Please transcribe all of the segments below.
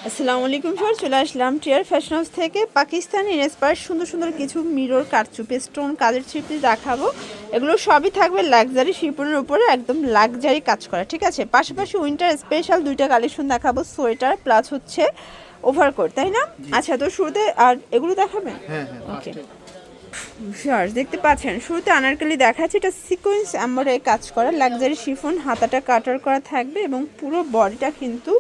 আসসালামু আলাইকুম স্যার, চলে আসলাম টিয়ার ফ্যাশন হাউস থেকে। পাকিস্তানি ইন্সপায়ার সুন্দর সুন্দর কিছু মিরর কারচুপি স্টোন কাজের থ্রি দেখাবো। এগুলো সবই থাকবে লাক্সারি শিপনের উপরে, একদম লাক্সারি কাজ করা, ঠিক আছে। পাশাপাশি উইন্টার স্পেশাল দুইটা কালেকশন দেখাবো, সোয়েটার প্লাস হচ্ছে ওভারকোট, তাই না? আচ্ছা, তো শুরুতে আর এগুলো দেখাবেন? ওকে স্যার, দেখতে পাচ্ছেন শুরুতে আনারকলি দেখাচ্ছে। এটা সিকোয়েন্স এমব্রয়ডারি কাজ করা লাক্সারি শিফন, হাতাটা কাটার করা থাকবে এবং পুরো বডিটা কিন্তু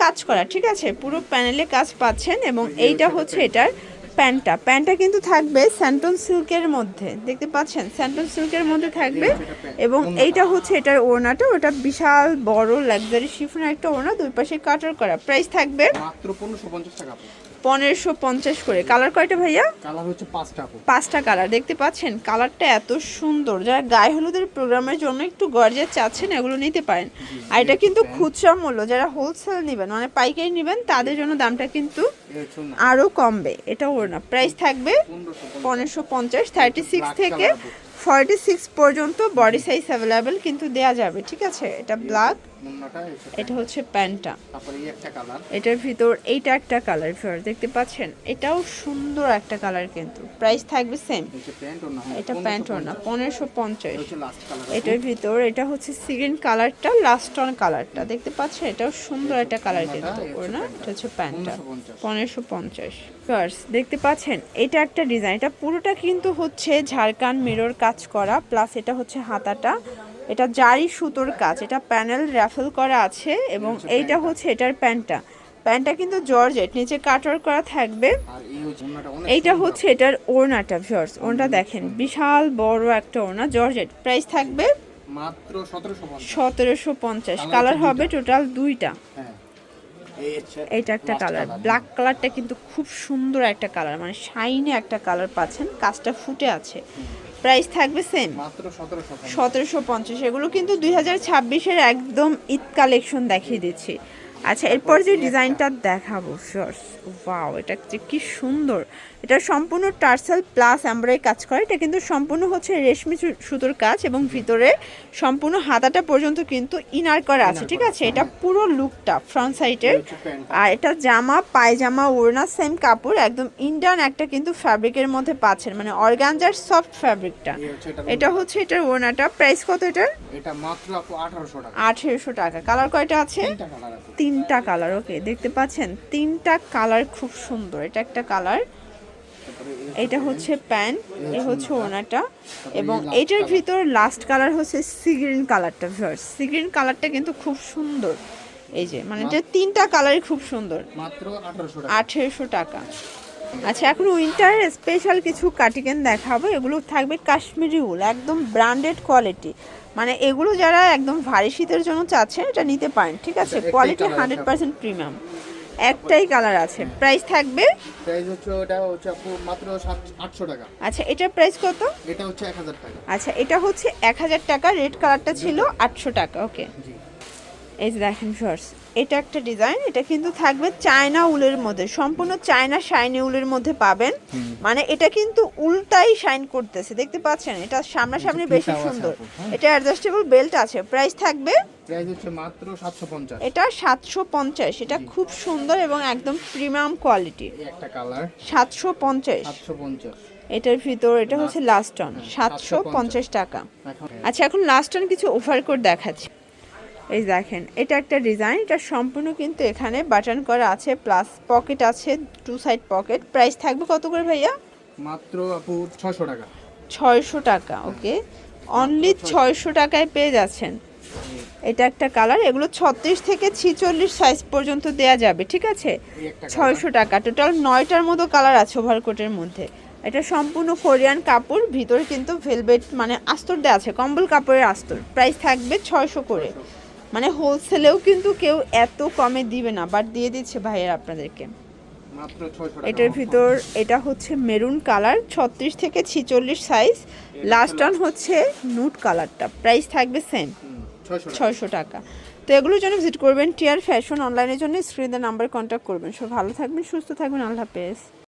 কাজ করা, ঠিক আছে। পুরো প্যানেলে কাজ পাচ্ছেন এবং এইটা হচ্ছে এটার প্যান্টটা কিন্তু থাকবে স্যান্টন সিল্কের মধ্যে, দেখতে পাচ্ছেন স্যান্টন সিল্কের মধ্যে থাকবে। এবং এইটা হচ্ছে এটার ওড়নাটা, ওটা বিশাল বড় লাক্সারি শিফনের একটা ওড়না, দুই পাশে কাটার করা। প্রাইস থাকবে মাত্র 1550 টাকা। 1550 করে। কালার কয়টা ভাইয়া? কালার হচ্ছে 5টা। 5টা কালার, দেখতে পাচ্ছেন কালারটা এত সুন্দর। যারা গায়ে হলুদের প্রোগ্রামের জন্য একটু গর্জিয়াস চাচ্ছেন এগুলো নিতে পারেন। আর এটা কিন্তু খুচরা মূল্য, যারা হোলসেল নেবেন মানে পাইকারি নেবেন তাদের জন্য দামটা কিন্তু আরও কমবে। এটা ওড়না, প্রাইস থাকবে 1550। 36 থেকে 46 পর্যন্ত বডি সাইজ অ্যাভেলেবেল কিন্তু দেয়া যাবে, ঠিক আছে। এটা ব্ল্যাক, এটা হচ্ছে প্যান্টটা, এটার ভিতর এইটা একটা কালার ফিওর, দেখতে পাচ্ছেন এটাও সুন্দর একটা কালার কিন্তু। প্রাইস থাকবে সেম, এটা প্যান্ট ওড়না 1550। এটার ভিতর এটা হচ্ছে সিগ্রিন কালারটা, লাস্ট অন কালারটা, দেখতে পাচ্ছেন এটাও সুন্দর একটা কালার কিন্তু ওড়না। এটা হচ্ছে প্যান্টটা 1550 ফিওর্স, দেখতে পাচ্ছেন এটা একটা ডিজাইন। এটা পুরোটা কিন্তু হচ্ছে ঝাড়খান মিরর কাজ করা, প্লাস এটা হচ্ছে হাতাটা, এটা জারি সুতোর কাজ, এটা প্যানেল র্যাফেল করা আছে। এবং এইটা হচ্ছে এটার প্যান্টটা কিন্তু জর্জেট, নিচে কাটার করা থাকবে। এইটা হচ্ছে এটার ওড়নাটা ভিউয়ার্স, ওড়নাটা দেখেন বিশাল বড় একটা ওড়না জর্জেট। প্রাইস থাকবে মাত্র 1750। কালার হবে টোটাল দুইটা। এইটা একটা কালার, ব্ল্যাক কালারটা কিন্তু খুব সুন্দর একটা কালার, মানে শাইনি একটা কালার পাচ্ছেন, কাজটা ফুটে আছে। প্রাইস থাকবে সেম মাত্র 1750। এগুলো কিন্তু 2026-এর একদম ঈদ কালেকশন দেখিয়ে দিচ্ছি। আচ্ছা, এরপর যে ডিজাইনটা দেখাবো ফিওর্স, ওয়াও, এটা কি সুন্দর। এটা সম্পূর্ণ টার্সেল প্লাস এমব্রয়ডারি কাজ করে। এটা কিন্তু সম্পূর্ণ হচ্ছে রেশমি সুতোর কাজ এবং ভিতরে সম্পূর্ণ হাতাটা পর্যন্ত কিন্তু ইনার করা আছে, ঠিক আছে। এটা পুরো লুকটা ফ্রন্ট সাইডের। আর এটা জামা পায়জামা ওড়না সেম কাপড়, একদম ইন্ডিয়ান একটা কিন্তু ফ্যাব্রিকের মধ্যে পাচ্ছেন, মানে অর্গানজার সফট ফ্যাব্রিকটা। এটা হচ্ছে এটার ওড়নাটা। প্রাইস কত এটার? এটা মাত্র 1800 টাকা। 1800 টাকা। কালার কয়টা আছে? তিনটা কালার। ওকে, দেখতে পাচ্ছেন তিনটা কালার খুব সুন্দর। এটা একটা কালার, এটা হচ্ছে প্যান্ট, এই হচ্ছে ওড়নাটা। এবং এটার ভিতর লাস্ট কালার হচ্ছে সিগ্রিন কালারটা ভিউয়ার্স, সিগ্রিন কালারটা কিন্তু খুব সুন্দর। এই যে মানে এটা তিনটা কালারই খুব সুন্দর। মাত্র 1800 টাকা। আচ্ছা, এখন উইন্টার স্পেশাল কিছু কার্ডিগান দেখাবো। এগুলো থাকবে কাশ্মীরি উল, একদম ব্র্যান্ডেড কোয়ালিটি, মানে এগুলো যারা একদম ভারী শীতের জন্য চাচ্ছেন এটা নিতে পারেন, ঠিক আছে। Quality 100% premium. একটাই কালার আছে। প্রাইস থাকবে মাত্র 800 টাকা। আচ্ছা, এটার প্রাইস কত? এটা হচ্ছে 1000 টাকা। আচ্ছা, এটা হচ্ছে 1000 টাকা। রেড কালারটা ছিল 800 টাকা। ওকে, এই যে দেখেন ফার্স, এটা একটা ডিজাইন। এটা কিন্তু থাকবে চায়না উলের মধ্যে, সম্পূর্ণ চায়না শাইনি উলের মধ্যে পাবেন। মানে এটা কিন্তু উলটাই শাইন করতেছে, দেখতে পাচ্ছেন। এটা সামনাসামনি বেশি সুন্দর। এটা অ্যাডজাস্টেবল বেল্ট আছে। প্রাইস থাকবে মাত্র 750। এটা 750। এটা খুব সুন্দর এবং একদম প্রিমিয়াম কোয়ালিটি। একটা কালার 750। এটার ভিতর এটা হচ্ছে লাস্ট অন 750 টাকা। আচ্ছা, এখন লাস্ট অন কিছু ওভারকোট দেখাচ্ছি। এই দেখেন, এটা একটা ডিজাইন। এটা সম্পূর্ণ কিন্তু এখানে বাটন করা আছে, প্লাস পকেট আছে, টু সাইড পকেট। প্রাইস থাকবে কত করে ভাইয়া? মাত্র 600 টাকা। 600 টাকা। ওকে, অনলি 600 টাকায় পেয়ে যাচ্ছেন। এটা একটা কালার। এগুলো 36 থেকে 46 সাইজ পর্যন্ত দেয়া যাবে, ঠিক আছে। 600 টাকা। টোটাল 9টার মতো কালার আছে ওভারকোটের মধ্যে। এটা সম্পূর্ণ কোরিয়ান কাপড়, ভিতরে কিন্তু ভেলভেট মানে আস্তর দেওয়া আছে, কম্বল কাপড়ের আস্তর। প্রাইস থাকবে 600 করে। মানে হোলসেলেও কিন্তু কেউ এত কমে দিবে না, বাট দিয়ে দিচ্ছে ভাইয়ের আপনাদেরকে। এটার ভিতর এটা হচ্ছে মেরুন কালার, 36 থেকে 46 সাইজ, লাস্ট অন হচ্ছে নুট কালারটা। প্রাইস থাকবে সেম 600 টাকা। তো এগুলোর জন্য ভিজিট করবেন টিয়ার ফ্যাশন। অনলাইনের জন্য স্ক্রিনে নাম্বার কন্ট্যাক্ট করবেন। সব ভালো থাকবেন, সুস্থ থাকবেন, আল্লাহ হাফেজ।